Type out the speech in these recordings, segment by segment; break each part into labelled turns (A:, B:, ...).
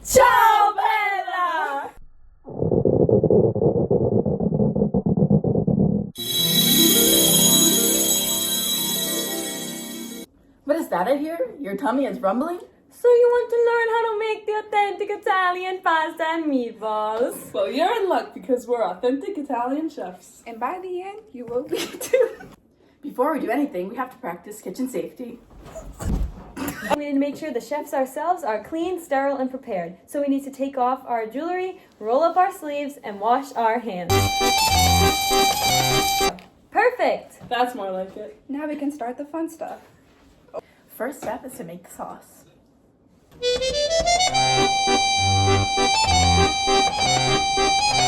A: Ciao Bella! What is that I hear? Your tummy is rumbling?
B: So you want to learn how to make the authentic Italian pasta and meatballs?
A: Well, you're in luck because we're authentic Italian chefs.
C: And by the end, you will be too.
A: Before we do anything, we have to practice kitchen safety.
B: We need to make sure the chefs ourselves are clean, sterile, and prepared. So we need to take off our jewelry, roll up our sleeves, and wash our hands. Perfect!
A: That's more like it.
C: Now we can start the fun stuff.
A: First step is to make the sauce.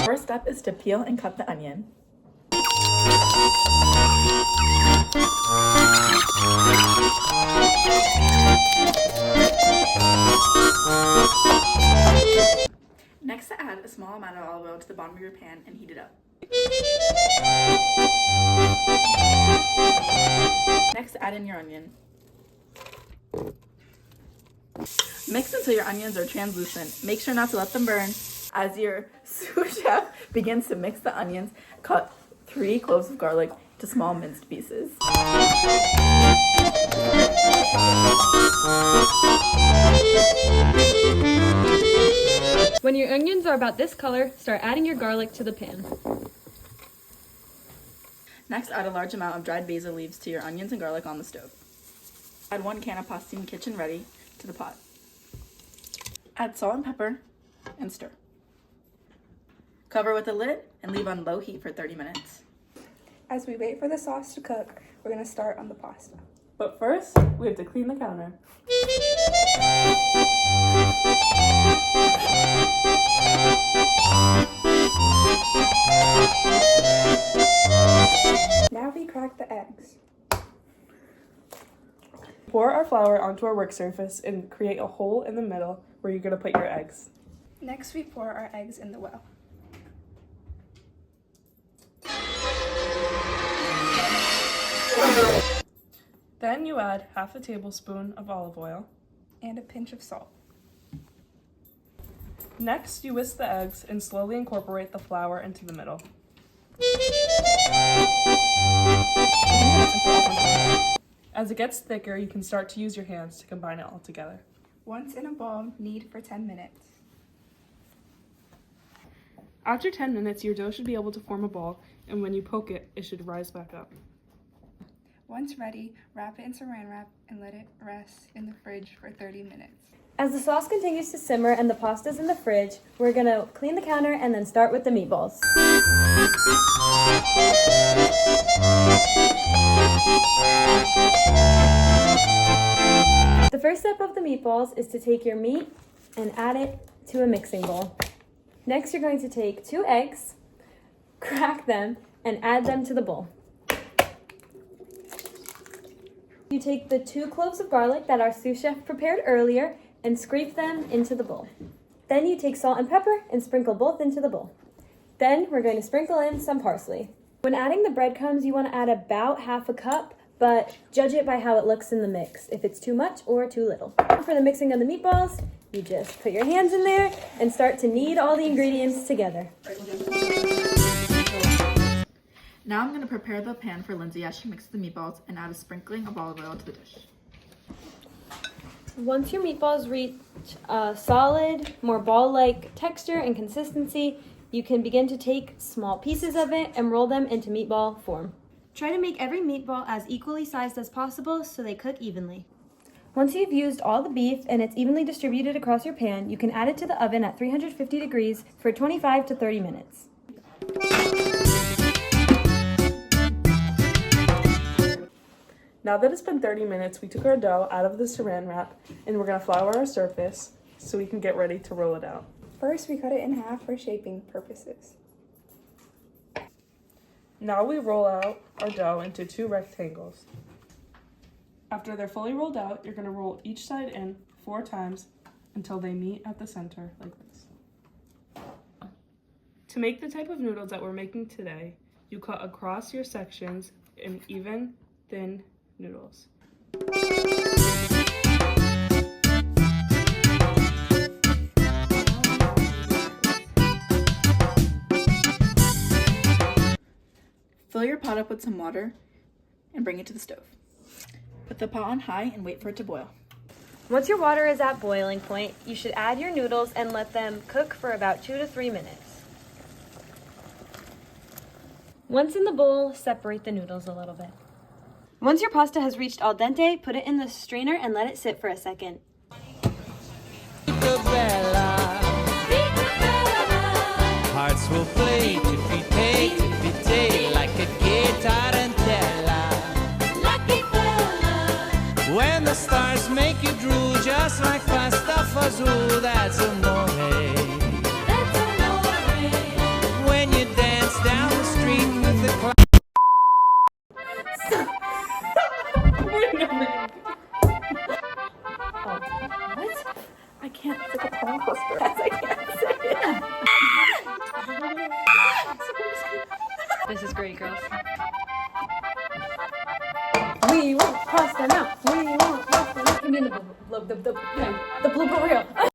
A: First step is to peel and cut the onion. Next, to add a small amount of olive oil to the bottom of your pan and heat it up. Next, add in your onion. Mix until your onions are translucent. Make sure not to let them burn. As your sous chef begins to mix the onions, cut 3 cloves of garlic to small minced pieces.
B: When your onions are about this color, start adding your garlic to the pan.
A: Next, add a large amount of dried basil leaves to your onions and garlic on the stove. Add 1 can of pasta kitchen ready to the pot. Add salt and pepper and stir. Cover with a lid and leave on low heat for 30 minutes.
C: As we wait for the sauce to cook, we're going to start on the pasta.
A: But first, we have to clean the counter.
C: Now we crack the eggs.
D: Pour our flour onto our work surface and create a hole in the middle where you're going to put your eggs.
C: Next, we pour our eggs in the well.
D: Then you add half a tablespoon of olive oil.
C: And a pinch of salt.
D: Next, you whisk the eggs and slowly incorporate the flour into the middle. As it gets thicker, you can start to use your hands to combine it all together.
C: Once in a ball, knead for 10 minutes.
D: After 10 minutes, your dough should be able to form a ball, and when you poke it, it should rise back up.
C: Once ready, wrap it in saran wrap and let it rest in the fridge for 30 minutes.
B: As the sauce continues to simmer and the pasta's in the fridge, we're gonna clean the counter and then start with the meatballs. The first step of the meatballs is to take your meat and add it to a mixing bowl. Next, you're going to take 2 eggs, crack them, and add them to the bowl. You take the 2 cloves of garlic that our sous chef prepared earlier and scrape them into the bowl. Then you take salt and pepper and sprinkle both into the bowl. Then we're going to sprinkle in some parsley. When adding the breadcrumbs, you want to add about half a cup, but judge it by how it looks in the mix, if it's too much or too little. For the mixing of the meatballs, you just put your hands in there and start to knead all the ingredients together.
A: Now I'm going to prepare the pan for Lindsay as she mixes the meatballs and add a sprinkling of olive oil to the dish.
B: Once your meatballs reach a solid, more ball-like texture and consistency, you can begin to take small pieces of it and roll them into meatball form. Try to make every meatball as equally sized as possible so they cook evenly. Once you've used all the beef and it's evenly distributed across your pan, you can add it to the oven at 350 degrees for 25 to 30 minutes.
D: Now that it's been 30 minutes, we took our dough out of the saran wrap and we're going to flour our surface so we can get ready to roll it out.
C: First, we cut it in half for shaping purposes.
D: Now we roll out our dough into 2 rectangles. After they're fully rolled out, you're going to roll each side in 4 times until they meet at the center like this. To make the type of noodles that we're making today, you cut across your sections in even, thin noodles.
A: Fill your pot up with some water and bring it to the stove. Put the pot on high and wait for it to boil.
B: Once your water is at boiling point, you should add your noodles and let them cook for about 2 to 3 minutes. Once in the bowl, separate the noodles a little bit. Once your pasta has reached al dente, put it in the strainer and let it sit for a second.
E: Hearts will play tippy-tay, like a gay tarantella. Lucky fella. When the stars make you drool, just like pasta fazool, that's amore. That's amore. When you dance down the street with the clown.
B: What?
A: I can't, it's like a tongue twister. I can't say it.
B: This is great, girls. We want pasta now. We want pasta now. Give me the blooper reel.